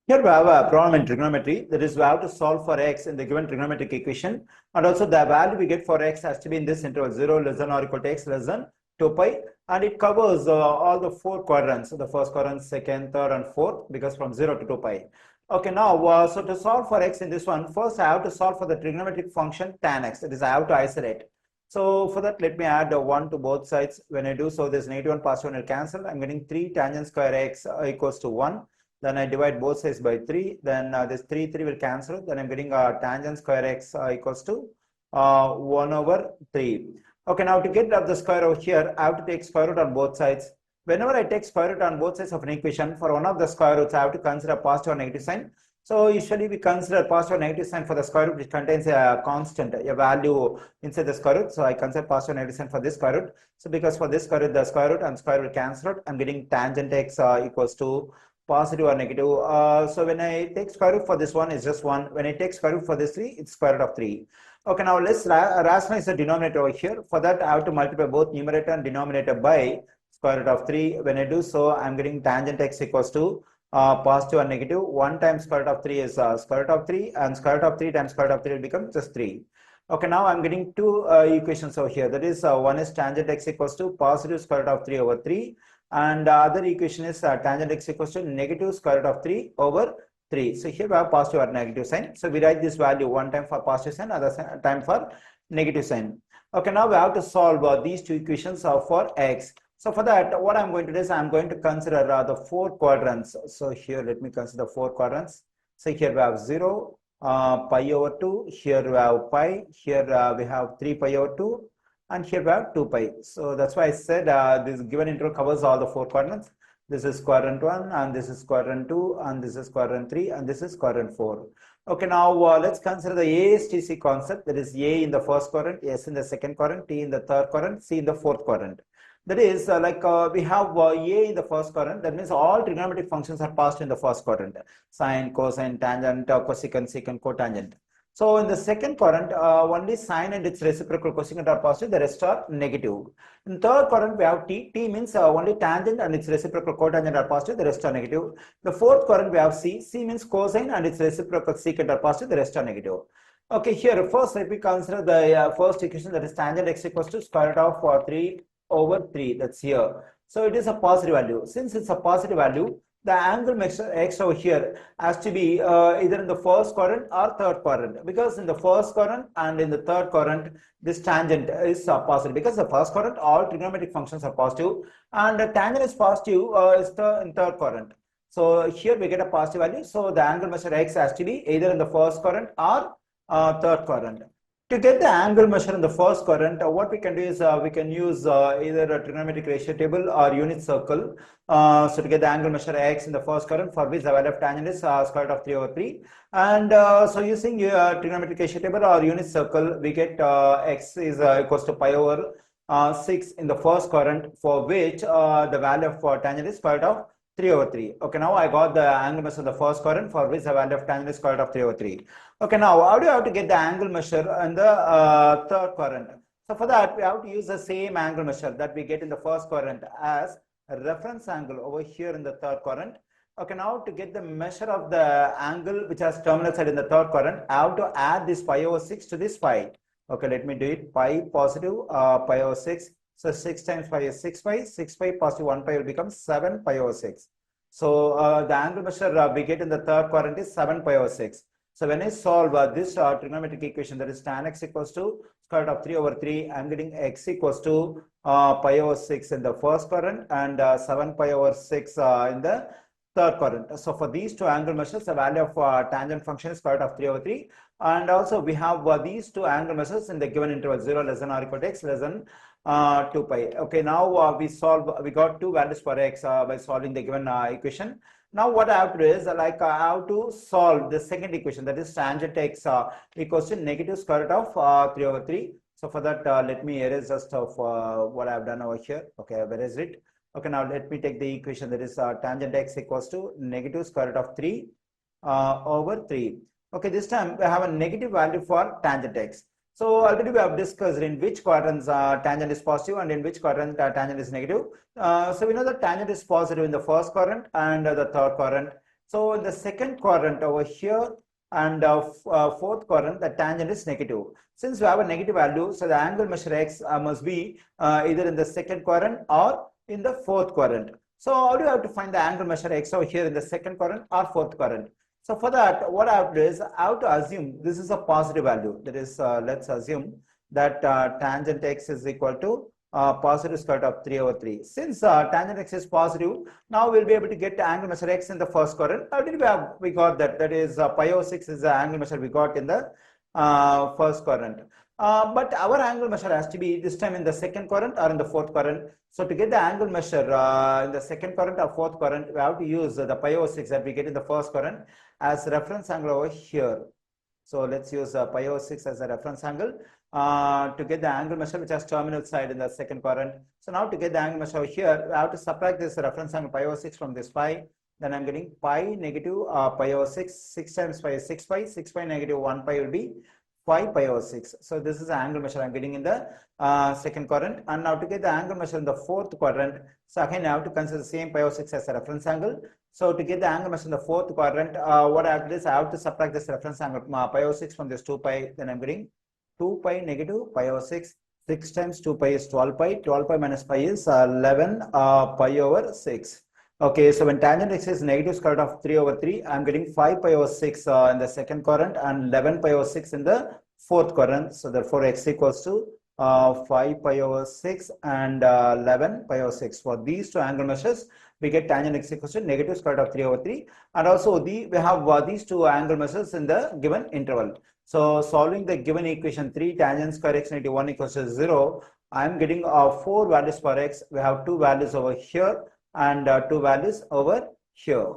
Here we have a problem in trigonometry, that is we have to solve for x in the given trigonometric equation, and also the value we get for x has to be in this interval 0 less than or equal to x less than 2 pi, and it covers all the four quadrants, the first quadrant, second, third and fourth, because from 0 to 2 pi. Okay, now so to solve for x in this one, first I have to solve for the trigonometric function tan x, that is I have to isolate. So for that, let me add 1 to both sides. When I do so, this negative 1 positive 1 will cancel. I'm getting 3 tangent square x equals to 1. Then I divide both sides by 3. Then this 3 will cancel. Then I'm getting tangent square x equals to 1 over 3. Okay, now to get the square over here, I have to take square root on both sides. Whenever I take square root on both sides of an equation, for one of the square roots, I have to consider a positive or negative sign. So usually we consider positive or negative sign for the square root which contains a constant, a value inside the square root. So I consider positive or negative sign for this square root. So because for this square root, the square root and square will cancel out, I'm getting tangent x equals to positive or negative. So when I take square root for this one, it's just 1. When I take square root for this 3, it's square root of 3. Okay, now let's rationalize the denominator over here. For that, I have to multiply both numerator and denominator by square root of 3. When I do so, I'm getting tangent x equals to positive or negative. 1 times square root of 3 is square root of 3, and square root of 3 times square root of 3 will become just 3. Okay, now I'm getting two equations over here. That is, one is tangent x equals to positive square root of 3 over 3. And the other equation is tangent x equals to negative square root of 3 over 3. So here we have positive or negative sign. So we write this value one time for positive sign, other time for negative sign. Okay, now we have to solve these two equations for x. So for that, what I'm going to do is I'm going to consider the four quadrants. So here, let me consider four quadrants. So here we have 0, pi over 2. Here we have pi. Here we have 3 pi over 2. And here we have 2 pi. So that's why I said this given interval covers all the four quadrants. This is quadrant 1, and this is quadrant 2, and this is quadrant 3, and this is quadrant 4. Okay, now let's consider the ASTC concept. That is A in the first quadrant, S in the second quadrant, T in the third quadrant, C in the fourth quadrant. That is we have A in the first quadrant. That means all trigonometric functions are passed in the first quadrant. Sine, cosine, tangent, cosecant, secant, cotangent. So in the second quadrant, only sine and its reciprocal cosecant are positive, the rest are negative. In third quadrant, we have T. T means only tangent and its reciprocal cotangent are positive, the rest are negative. The fourth quadrant, we have C. C means cosine and its reciprocal secant are positive, the rest are negative. Okay, here first let me consider the first equation, that is tangent x equals to square root of 3 over 3. That's here. So it is a positive value. Since it's a positive value, the angle measure x over here has to be either in the first quadrant or third quadrant, because in the first quadrant and in the third quadrant this tangent is positive, because the first quadrant all trigonometric functions are positive, and the tangent is positive in third quadrant. So here we get a positive value, so the angle measure x has to be either in the first quadrant or third quadrant. To get the angle measure in the first quadrant, what we can do is we can use either a trigonometric ratio table or unit circle. So to get the angle measure x in the first quadrant, for which the value of tangent is square root of 3 over 3. And so using trigonometric ratio table or unit circle, we get x is equals to pi over 6 in the first quadrant, for which the value of tangent is square root of 3 over 3. Okay, now I got the angle measure in the first quadrant, for which the value of tangent is square root of 3 over 3. Okay, now how do you have to get the angle measure in the third quadrant? So for that, we have to use the same angle measure that we get in the first quadrant as a reference angle over here in the third quadrant. Okay, now to get the measure of the angle which has terminal side in the third quadrant, I have to add this pi over 6 to this pi. Okay, let me do it. Pi positive pi over 6. So 6 times pi is 6 pi. 6 pi positive 1 pi will become 7 pi over 6. So the angle measure we get in the third quadrant is 7 pi over 6. So when I solve this trigonometric equation, that is tan x equals to square root of 3 over 3, I'm getting x equals to pi over 6 in the first quadrant and 7 pi over 6 in the third quadrant. So for these two angle measures, the value of tangent function is square root of 3 over 3. And also we have these two angle measures in the given interval 0 less than or equal to x less than 2 pi. Okay, now we got two values for x by solving the given equation. Now what I have to do is I have to solve the second equation, that is tangent x equals to negative square root of 3 over 3. So for that, let me erase just of what I have done over here. Okay, I've erased it. Okay, now let me take the equation, that is tangent x equals to negative square root of 3 over 3. Okay, this time we have a negative value for tangent x. So already we have discussed in which quadrants tangent is positive and in which quadrant tangent is negative. So we know that tangent is positive in the first quadrant and the third quadrant. So in the second quadrant over here and fourth quadrant, the tangent is negative. Since we have a negative value, so the angle measure x must be either in the second quadrant or in the fourth quadrant. So how do you have to find the angle measure x over here in the second quadrant or fourth quadrant? So for that, what I have to do is I have to assume this is a positive value. That is, let's assume that tangent x is equal to positive square root of 3 over 3. Since tangent x is positive, now we'll be able to get the angle measure x in the first quadrant. How did we got that? That is pi over 6 is the angle measure we got in the first quadrant. But our angle measure has to be this time in the second quadrant or in the fourth quadrant. So to get the angle measure in the second quadrant or fourth quadrant, we have to use the pi over 6 that we get in the first quadrant as reference angle over here. So let's use pi over 6 as a reference angle to get the angle measure which has terminal side in the second quadrant. So now to get the angle measure over here, I have to subtract this reference angle pi over 6 from this pi. Then I'm getting pi negative pi over 6. 6 times pi is 6 pi. 6 pi negative 1 pi will be 5 pi over 6. So this is the angle measure I'm getting in the second quadrant. And now to get the angle measure in the fourth quadrant, so again I have to consider the same pi over 6 as a reference angle. So to get the angle measure in the fourth quadrant, what I have to do is I have to subtract this reference angle pi over 6 from this 2 pi. Then I'm getting 2 pi negative pi over 6. 6 times 2 pi is 12 pi. 12 pi minus pi is 11 pi over 6. Okay, so when tangent x is negative square root of 3 over 3, I'm getting 5 pi over 6 in the second quadrant and 11 pi over 6 in the fourth quadrant. So therefore x equals to 5 pi over 6 and 11 pi over 6. For these two angle measures, we get tangent x equals to negative square root of 3 over 3. And also we have these two angle measures in the given interval. So solving the given equation 3 tangent square x negative 1 equals to 0, I'm getting 4 values for x. We have 2 values over here and 2 values over here.